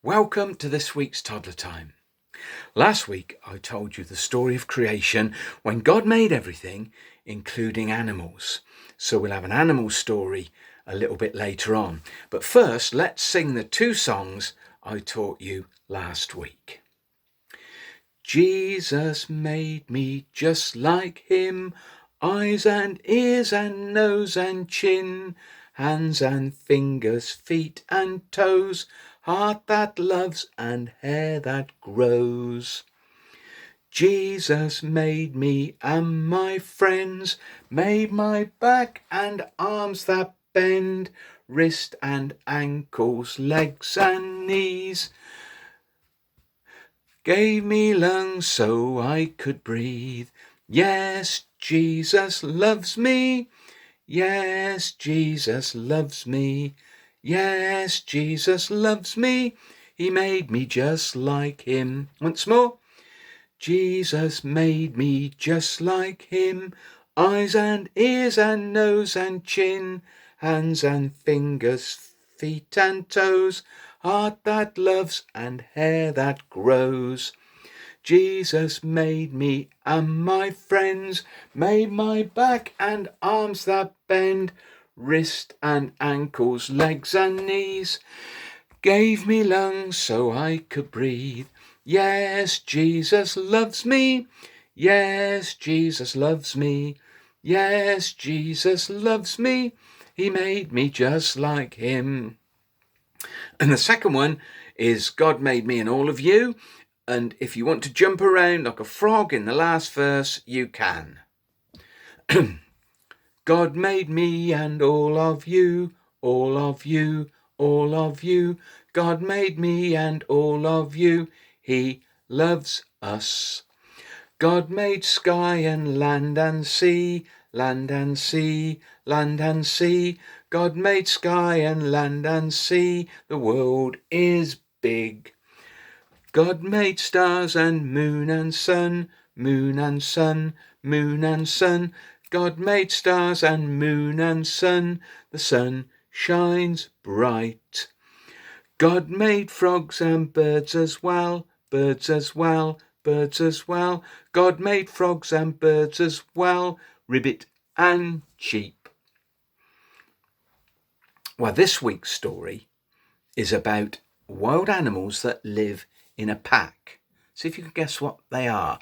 Welcome to this week's Toddler Time. Last week I told you the story of creation when God made everything, including animals. So we'll have an animal story a little bit later on. But first, let's sing the two songs I taught you last week. Jesus made me just like him, eyes and ears and nose and chin, hands and fingers, feet and toes, heart that loves and hair that grows. Jesus made me and my friends, made my back and arms that bend, wrist and ankles, legs and knees, gave me lungs so I could breathe. Yes, Jesus loves me. Yes, Jesus loves me. Yes, Jesus loves me. He made me just like him. Once more. Jesus made me just like him. Eyes and ears and nose and chin, hands and fingers, feet and toes, heart that loves and hair that grows. Jesus made me and my friends, made my back and arms that bend, wrist and ankles, legs and knees, gave me lungs so I could breathe. Yes, Jesus loves me. Yes, Jesus loves me. Yes, Jesus loves me. He made me just like him. And the second one is God made me and all of you. And if you want to jump around like a frog in the last verse, you can. God made me and all of you, all of you, all of you. God made me and all of you. He loves us. God made sky and land and sea, land and sea, land and sea. God made sky and land and sea. The world is big. God made stars and moon and sun, moon and sun, moon and sun. God made stars and moon and sun. The sun shines bright. God made frogs and birds as well, birds as well, birds as well. God made frogs and birds as well, ribbit and sheep. Well, this week's story is about wild animals that live in a pack. See if you can guess what they are.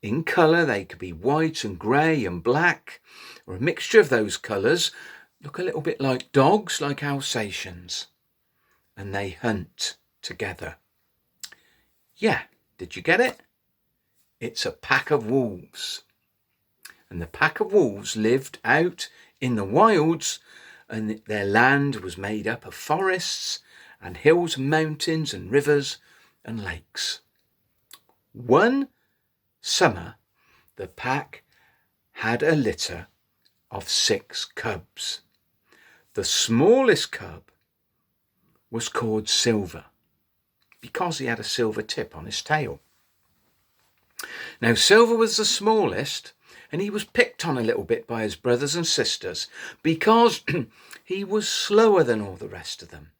In colour, they could be white and grey and black, or a mixture of those colours. Look a little bit like dogs, like Alsatians. And they hunt together. Yeah, did you get it? It's a pack of wolves. And the pack of wolves lived out in the wilds, and their land was made up of forests and hills and mountains and rivers and lakes. One summer, the pack had a litter of 6 cubs. The smallest cub was called Silver because he had a silver tip on his tail. Now, Silver was the smallest, and he was picked on a little bit by his brothers and sisters because he was slower than all the rest of them.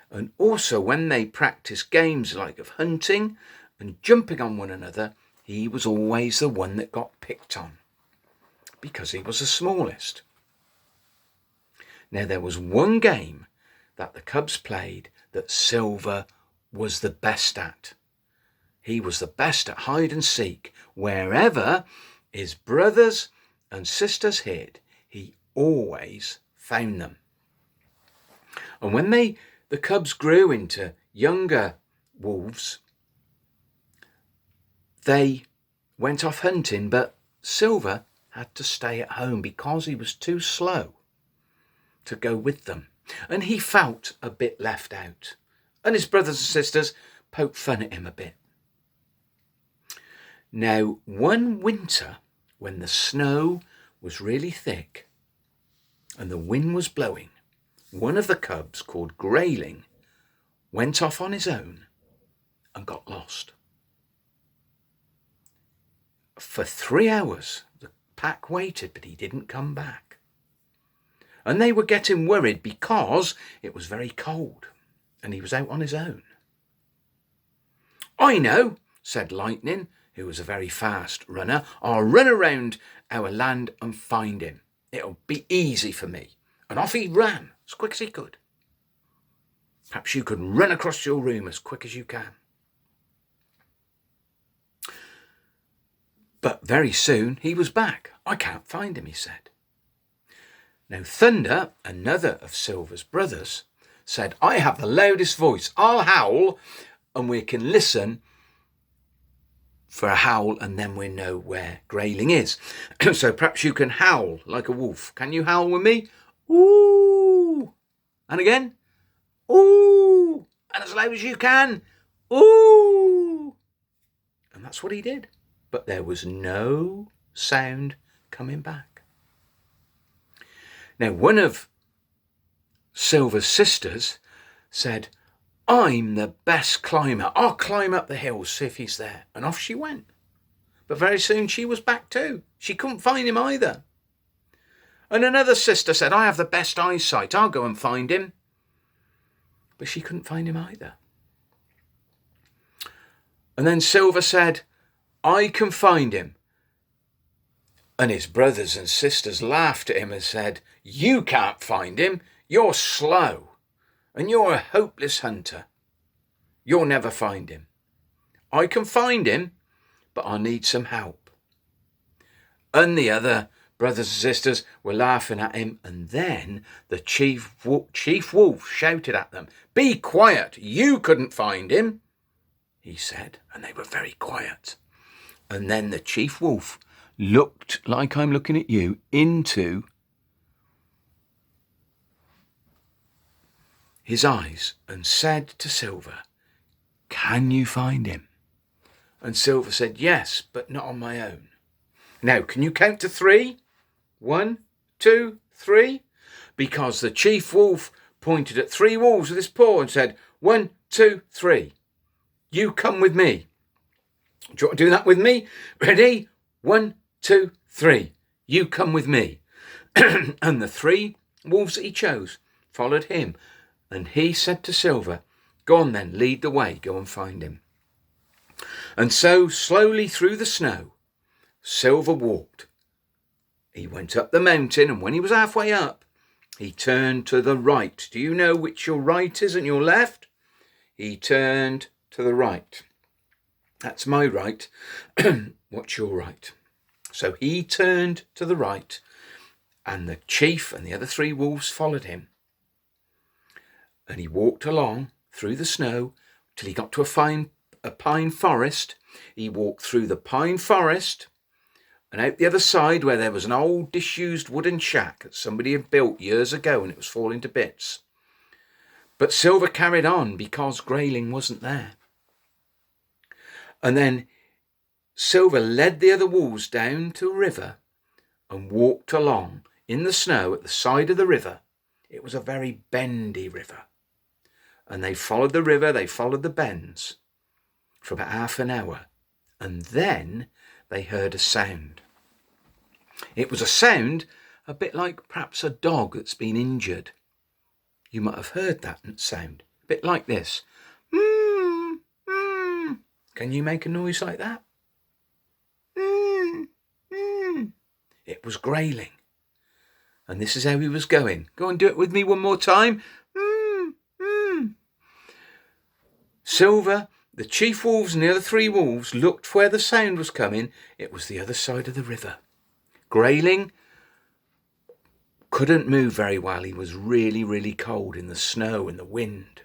And also, when they practiced games like of hunting and jumping on one another, he was always the one that got picked on because he was the smallest. Now, there was one game that the cubs played that Silver was the best at. He was the best at hide and seek. Wherever his brothers and sisters hid, he always found them. And when the cubs grew into younger wolves, they went off hunting, but Silver had to stay at home because he was too slow to go with them. And he felt a bit left out. And his brothers and sisters poked fun at him a bit. Now, one winter, when the snow was really thick and the wind was blowing, one of the cubs, called Grayling, went off on his own and got lost. For 3 hours, the pack waited, but he didn't come back. And they were getting worried because it was very cold. and he was out on his own. "I know," said Lightning, who was a very fast runner. "I'll run around our land and find him. It'll be easy for me." And off he ran as quick as he could. Perhaps you could run across your room as quick as you can. But very soon he was back. "I can't find him," he said. Now Thunder, another of Silver's brothers, said, "I have the loudest voice. I'll howl and we can listen for a howl and then we know where Grayling is." So perhaps you can howl like a wolf. Can you howl with me? Ooh! And again? Ooh! And as loud as you can. Ooh! And that's what he did. But there was no sound coming back. Now one of Silver's sisters said, "I'm the best climber. I'll climb up the hills, see if he's there." And off she went. But very soon she was back too. She couldn't find him either. And another sister said, "I have the best eyesight. I'll go and find him." But she couldn't find him either. And then Silver said, "I can find him." And his brothers and sisters laughed at him and said, "You can't find him. You're slow. And you're a hopeless hunter. You'll never find him. I can find him, but I need some help." And the other brothers and sisters were laughing at him. And then the chief wolf shouted at them, "Be quiet. You couldn't find him," he said. And they were very quiet. And then the chief wolf looked, like I'm looking at you, into his eyes and said to Silver, "Can you find him?" And Silver said, "Yes, but not on my own." "Now, can you count to 3? 1, 2, 3? Because the chief wolf pointed at 3 wolves with his paw and said, 1, 2, 3. You come with me. Do you want to do that with me? Ready? 1, 2, 3. You come with me. And the 3 wolves that he chose followed him. And he said to Silver, "Go on then, lead the way, go and find him." And so slowly through the snow, Silver walked. He went up the mountain, and when he was halfway up, he turned to the right. Do you know which your right is and your left? He turned to the right. That's my right. What's your right? So he turned to the right, and the chief and the other 3 wolves followed him. And he walked along through the snow till he got to a pine forest. He walked through the pine forest and out the other side where there was an old disused wooden shack that somebody had built years ago and it was falling to bits. But Silver carried on because Grayling wasn't there. And then Silver led the other wolves down to a river and walked along in the snow at the side of the river. It was a very bendy river. And they followed the river, they followed the bends for about half an hour. And then they heard a sound. It was a sound a bit like perhaps a dog that's been injured. You might have heard that sound, a bit like this. Mm, mm. Can you make a noise like that? Mm, mm. It was Grayling. And this is how he was going. Go and do it with me one more time. Mm, mm. Silver, the chief wolves and the other 3 wolves looked for where the sound was coming. It was the other side of the river. Grayling couldn't move very well. He was really, really cold in the snow and the wind.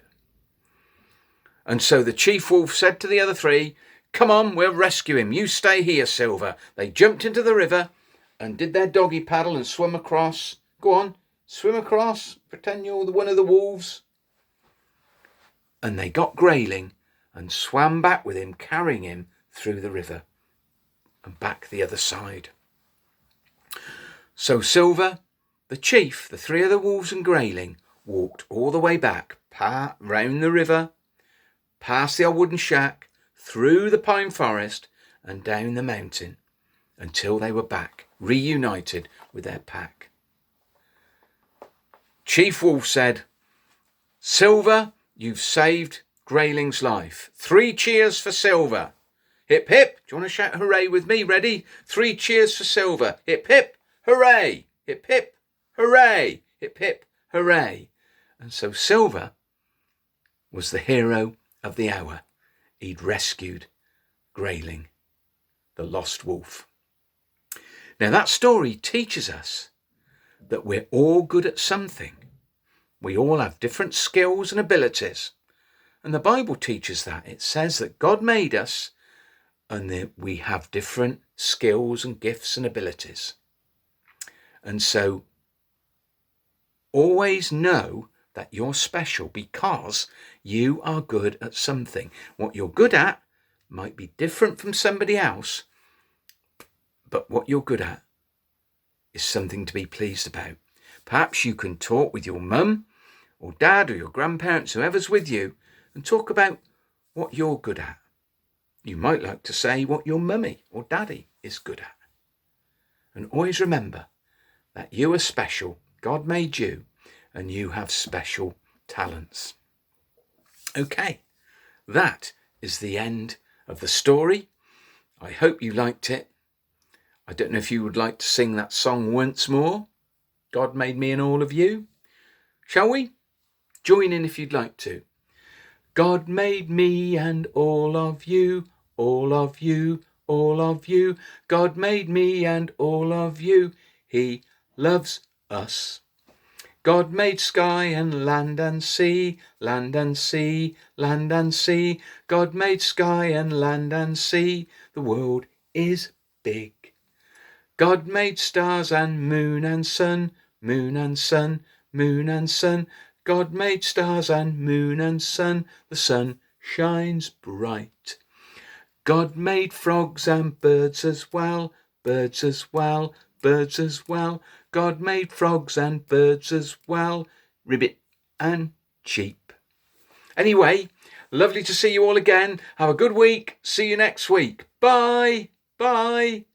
And so the chief wolf said to the other 3, "Come on, we'll rescue him. You stay here, Silver." They jumped into the river and did their doggy paddle and swim across. Go on, swim across. Pretend you're one of the wolves. And they got Grayling and swam back with him, carrying him through the river and back the other side. So Silver, the chief, the 3 other wolves and Grayling walked all the way back, round the river, past the old wooden shack, through the pine forest and down the mountain until they were back, reunited with their pack. Chief Wolf said, "Silver, you've saved Grayling's life. 3 cheers for Silver. Hip hip. Do you want to shout hooray with me? Ready? 3 cheers for Silver. Hip hip. Hooray. Hip hip. Hooray. Hip hip. Hooray. And so Silver was the hero of the hour. He'd rescued Grayling, the lost wolf. Now that story teaches us that we're all good at something. We all have different skills and abilities. And the Bible teaches that. It says that God made us and that we have different skills and gifts and abilities. And so always know that you're special because you are good at something. What you're good at might be different from somebody else, but what you're good at is something to be pleased about. Perhaps you can talk with your mum or dad or your grandparents, whoever's with you, and talk about what you're good at. You might like to say what your mummy or daddy is good at. And always remember that you are special. God made you and you have special talents. Okay, that is the end of the story. I hope you liked it. I don't know if you would like to sing that song once more. God made me and all of you. Shall we? Join in if you'd like to. God made me and all of you, all of you, all of you. God made me and all of you. He loves us. God made sky and sea, land and sea, land and sea. God made sky and land and sea. The world is big. God made stars and moon and sun, moon and sun, moon and sun. God made stars and moon and sun. The sun shines bright. God made frogs and birds as well, birds as well, birds as well. God made frogs and birds as well, ribbit and cheep. Anyway, lovely to see you all again. Have a good week. See you next week. Bye. Bye.